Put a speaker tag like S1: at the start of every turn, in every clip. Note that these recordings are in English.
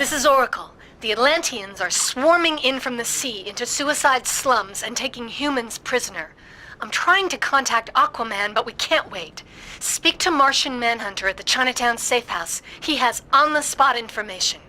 S1: This is Oracle. The Atlanteans are swarming in from the sea into suicide slums and taking humans prisoner. I'm trying to contact Aquaman, but we can't wait. Speak to Martian Manhunter at the Chinatown safe house. He has on-the-spot information.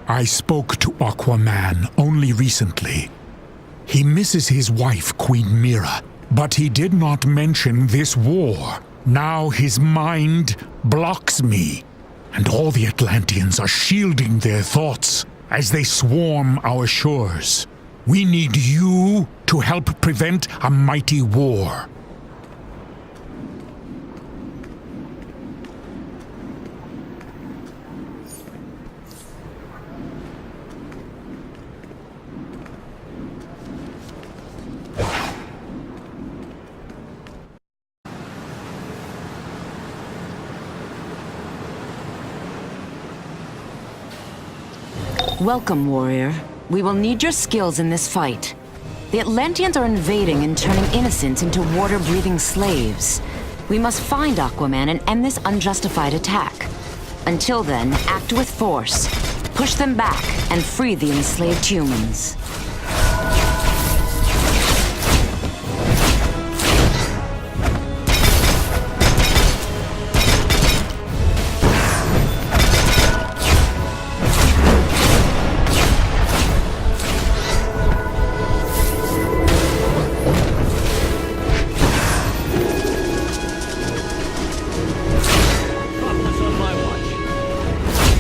S2: I spoke to Aquaman only recently. He misses his wife, Queen Mira, but he did not mention this war. Now his mind blocks me, and all the Atlanteans are shielding their thoughts as they swarm our shores. We need you to help prevent a mighty war.
S3: Welcome, warrior. We will need your skills in this fight. The Atlanteans are invading and turning innocents into water-breathing slaves. We must find Aquaman and end this unjustified attack. Until then, act with force. Push them back and free the enslaved humans.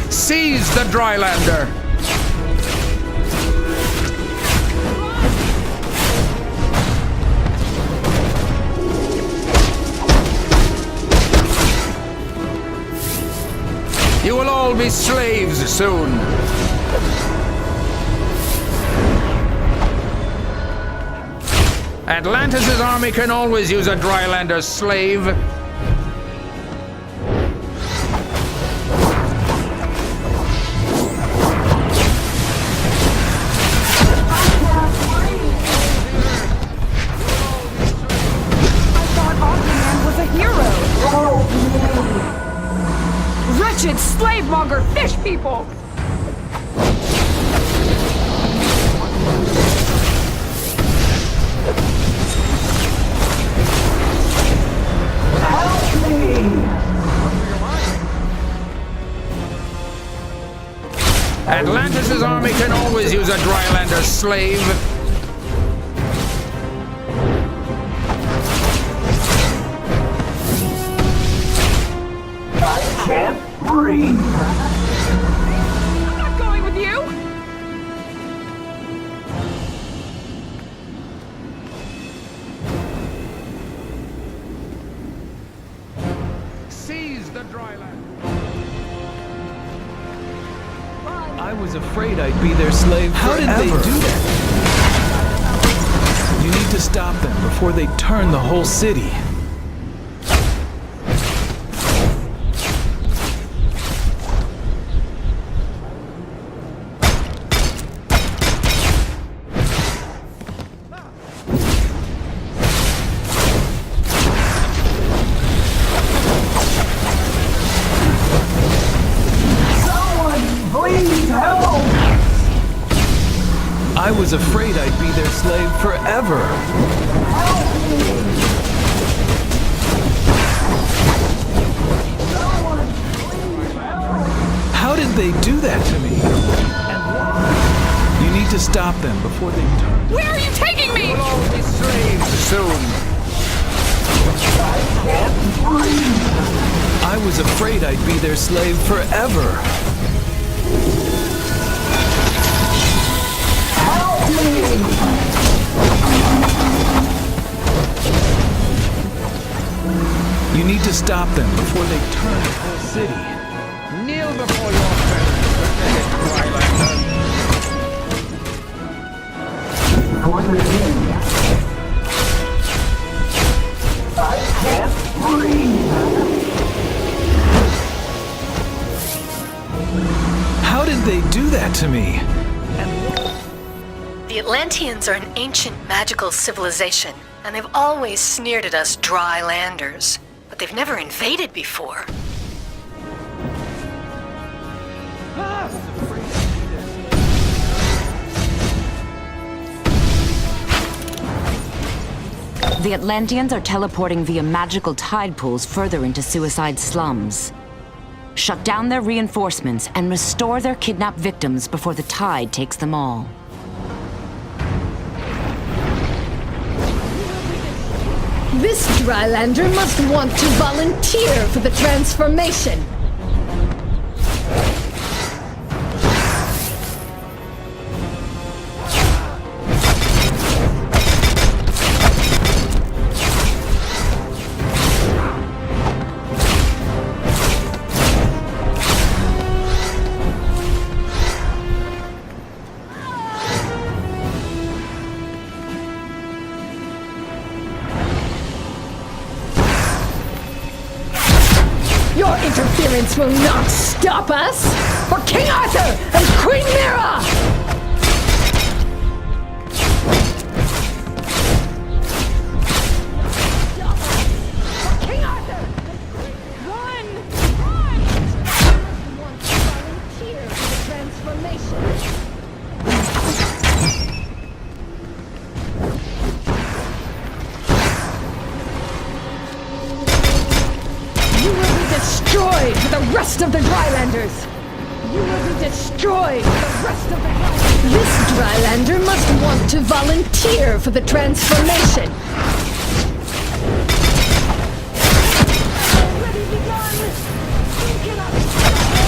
S4: Seize the Drylander! You will all be slaves soon. Atlantis' army can always use a Drylander slave.
S5: Wretched slave-monger fish people!
S6: Help me!
S4: Atlantis' army can always use a Drylander slave.
S6: Can't breathe.
S5: I'm not going with you!
S4: Seize the Drylander.
S7: I was afraid I'd be their slave forever. How did they do that? You need to stop them before they turn the whole city. I was afraid I'd be their slave forever. How did they do that to me? You need to stop them before they turn.
S5: Where are you taking me?
S4: You'll all be slaves soon.
S7: I was afraid I'd be their slave forever. You need to stop them before they turn the whole city.
S4: Kneel before your parents, Drylander.
S6: For the king. I can't breathe.
S7: How did they do that to me?
S1: The Atlanteans are an ancient magical civilization, and they've always sneered at us dry landers. But they've never invaded before.
S4: Ah!
S3: The Atlanteans are teleporting via magical tide pools further into Suicide Slums. Shut down their reinforcements and restore their kidnapped victims before the tide takes them all.
S5: This Drylander must want to volunteer for the transformation. Your interference will not stop us! For King Arthur and Queen Mira! For King Arthur! Run! Run! You want to volunteer for the transformation. You will be destroyed for the rest of the Drylanders! You will be destroyed for the rest of the Drylanders! This Drylander must want to volunteer for the transformation! Already begun! You cannot stop it!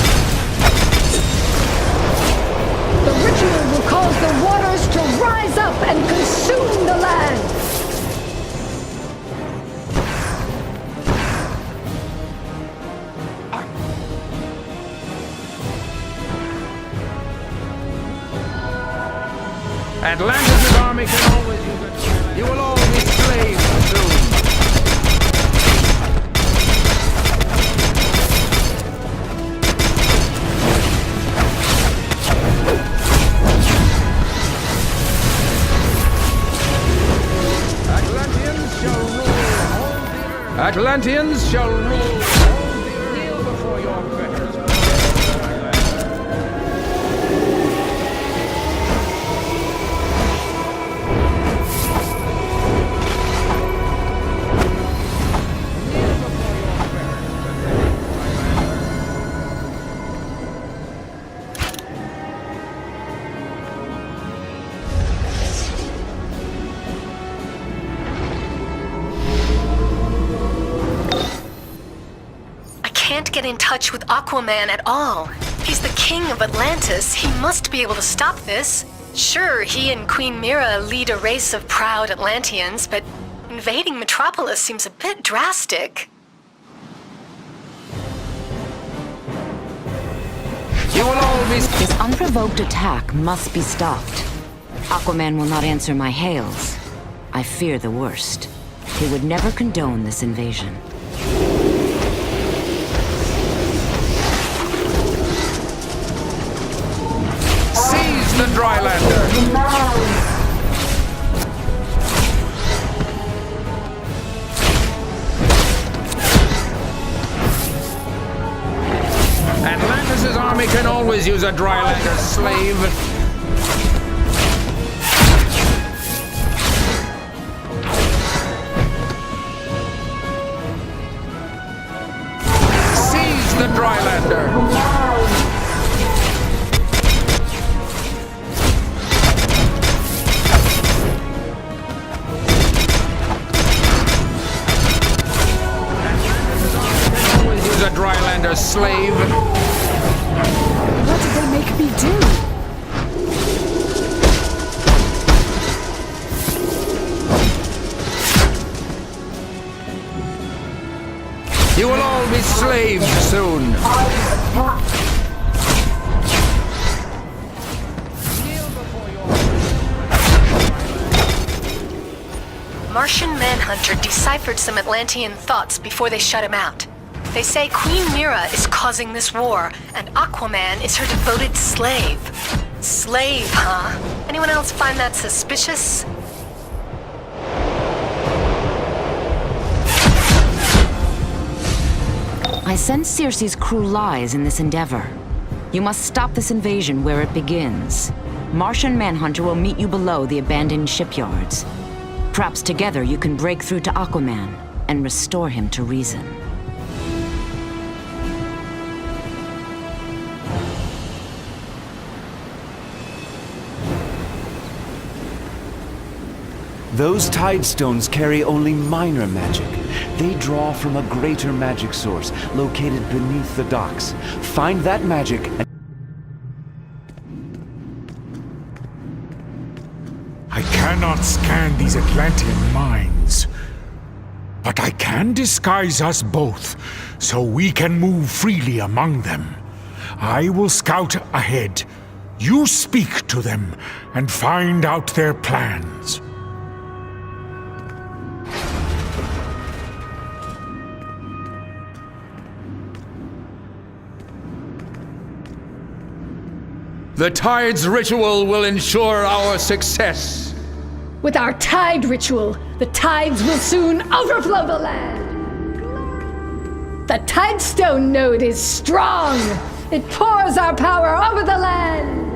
S5: The ritual will cause the waters to rise up and consume the land!
S4: Atlantis' army can always use it. You will all be slaves soon. Atlanteans shall rule all the earth. Atlanteans shall rule all the earth. Kneel before your betters.
S1: Can't get in touch with Aquaman at all. He's the king of Atlantis. He must be able to stop this. Sure, he and Queen Mira lead a race of proud Atlanteans, but invading Metropolis seems a bit drastic.
S4: You will all be...
S3: This unprovoked attack must be stopped. Aquaman will not answer my hails. I fear the worst. He would never condone this invasion.
S4: Seize the Drylander! Atlantis' army can always use a Drylander slave. Seize the Drylander! A Drylander slave.
S5: What did they make me do?
S4: You will all be slaves soon.
S1: Martian Manhunter deciphered some Atlantean thoughts before they shut him out. They say Queen Mira is causing this war, and Aquaman is her devoted slave. Slave, huh? Anyone else find that suspicious?
S3: I sense Circe's cruel lies in this endeavor. You must stop this invasion where it begins. Martian Manhunter will meet you below the abandoned shipyards. Perhaps together you can break through to Aquaman and restore him to reason.
S8: Those tide stones carry only minor magic. They draw from a greater magic source located beneath the docks. Find that magic and...
S2: I cannot scan these Atlantean minds, but I can disguise us both so we can move freely among them. I will scout ahead. You speak to them and find out their plans.
S4: The Tide's ritual will ensure our success.
S5: With our tide ritual, the tides will soon overflow the land. The Tide Stone node is strong. It pours our power over the land.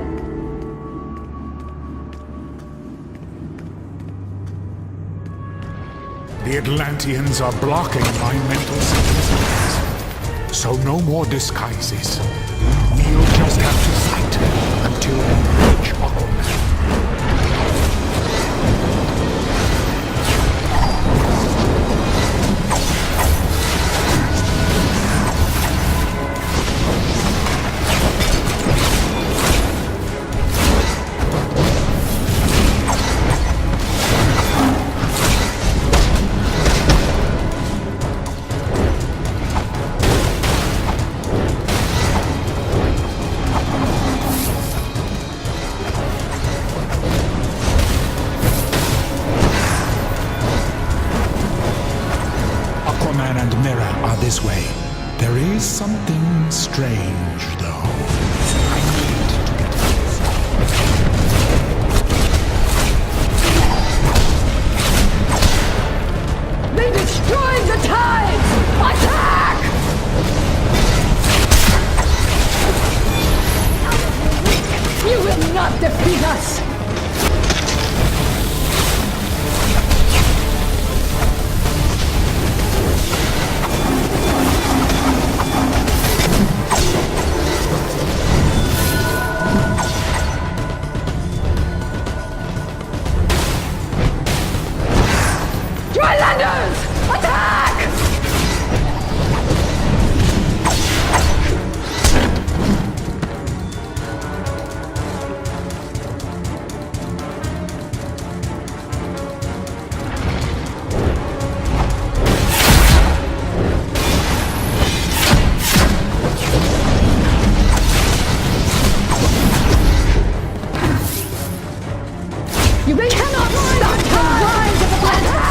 S2: The Atlanteans are blocking my mental senses. So no more disguises. We'll just have to fight until we reach Aquaman. Aquaman and Mira are this way. There is something strange, though. I need to get closer.
S5: They destroyed the tides! Attack! You will not defeat us! Drylanders! Attack! You cannot stop the rise of the planet!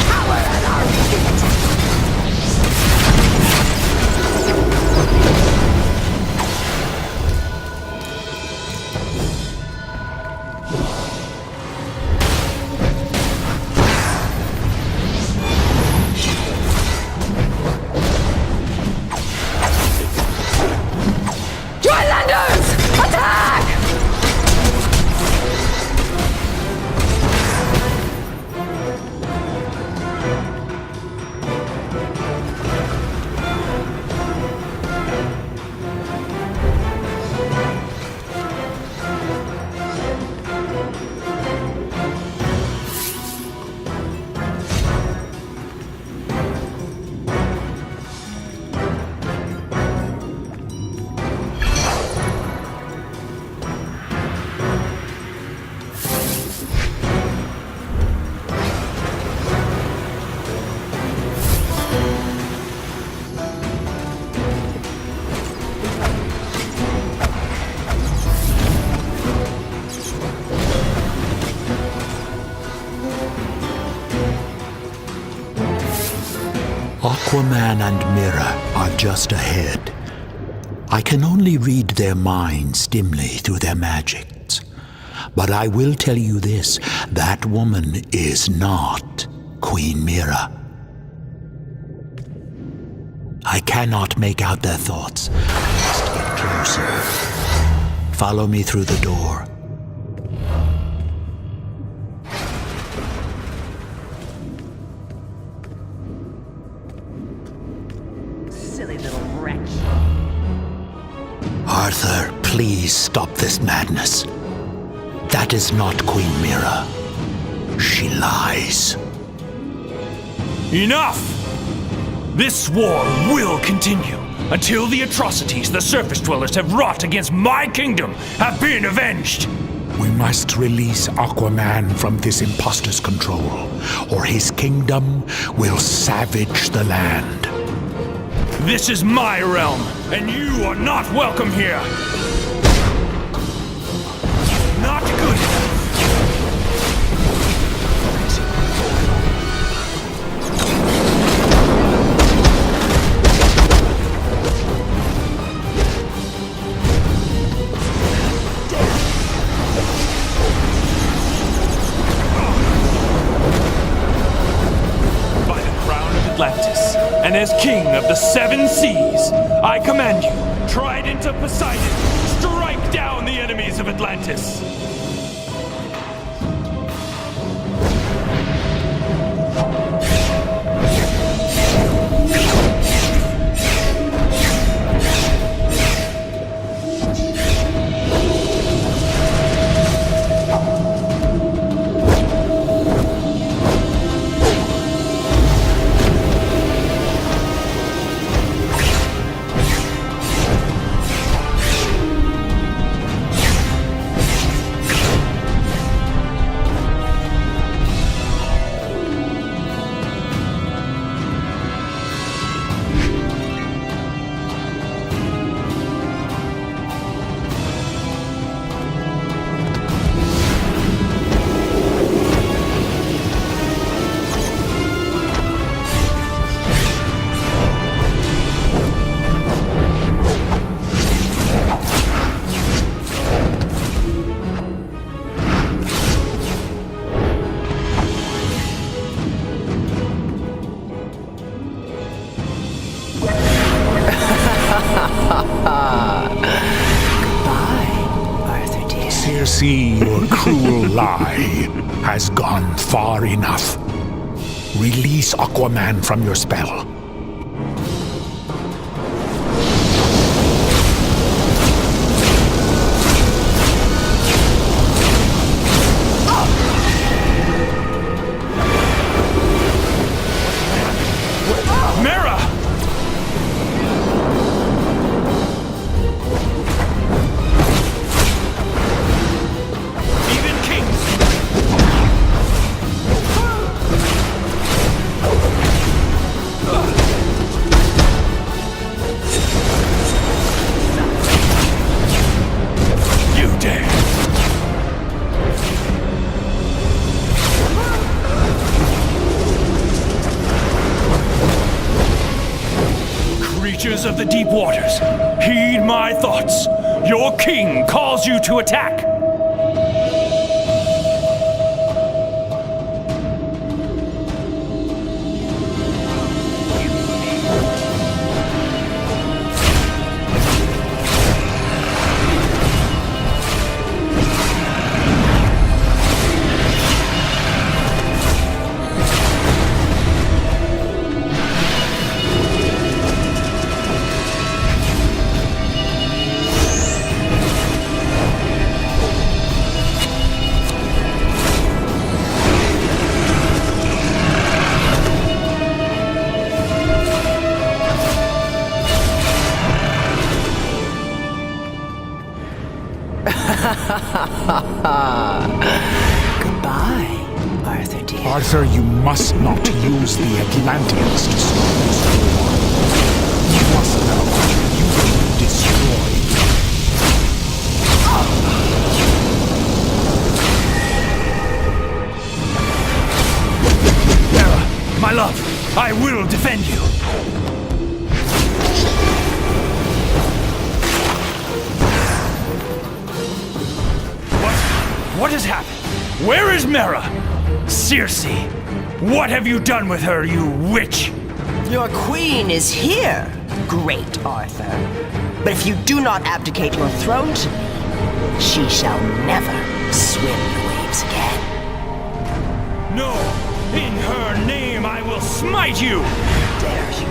S5: Power at our feet! Drylanders! Attack!
S9: Aquaman and Mira are just ahead. I can only read their minds dimly through their magics. But I will tell you this, that woman is not Queen Mira. I cannot make out their thoughts. I must get closer. Follow me through the door.
S10: silly little wretch.
S9: Arthur, please stop this madness. That is not Queen Mira. She lies.
S11: Enough! This war will continue until the atrocities the surface dwellers have wrought against my kingdom have been avenged.
S2: We must release Aquaman from this imposter's control, or his kingdom will savage the land.
S11: This is my realm, and you are not welcome here. Not good enough. Atlantis, and as king of the seven seas, I command you, trident of Poseidon, strike down the enemies of Atlantis.
S2: Circe, your cruel lie has gone far enough. Release Aquaman from your spell.
S11: Creatures of the deep waters, heed my thoughts. Your king calls you to attack.
S10: Goodbye, Arthur dear.
S2: Arthur, you must not use the Atlanteans to stop this war. You must know you will be destroyed.
S11: Mira, my love, I will defend you. What has happened? Where is Mira? Circe, what have you done with her, you witch?
S10: Your queen is here, great Arthur. But if you do not abdicate your throne to me, she shall never swim the waves again.
S11: No! In her name I will smite you!
S10: Dare you?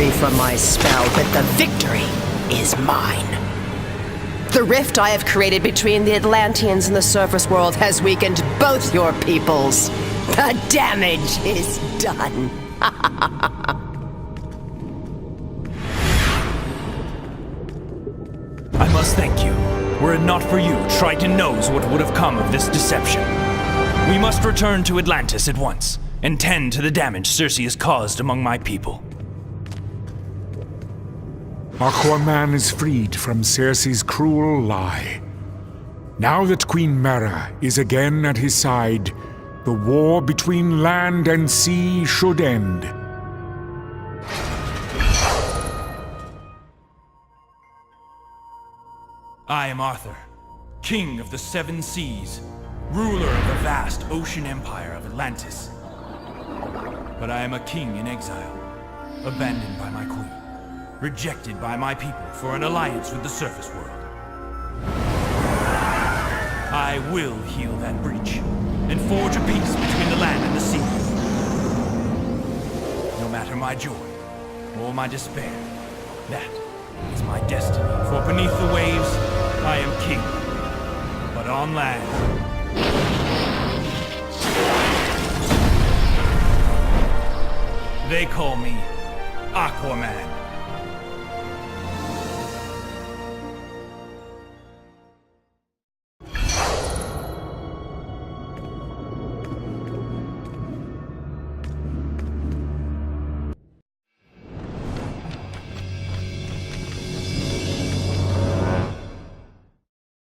S10: free from my spell, but the victory is mine. The rift I have created between the Atlanteans and the surface world has weakened both your peoples. The damage is done.
S11: I must thank you. Were it not for you, Triton knows what would have come of this deception. We must return to Atlantis at once, and tend to the damage Circe has caused among my people.
S2: Aquaman is freed from Circe's cruel lie. Now that Queen Mera is again at his side, the war between land and sea should end.
S11: I am Arthur, King of the Seven Seas, ruler of the vast ocean empire of Atlantis. But I am a king in exile, abandoned by my queen, rejected by my people for an alliance with the surface world. I will heal that breach, and forge a peace between the land and the sea. No matter my joy, or my despair, that is my destiny. For beneath the waves, I am king. But on land, they call me Aquaman.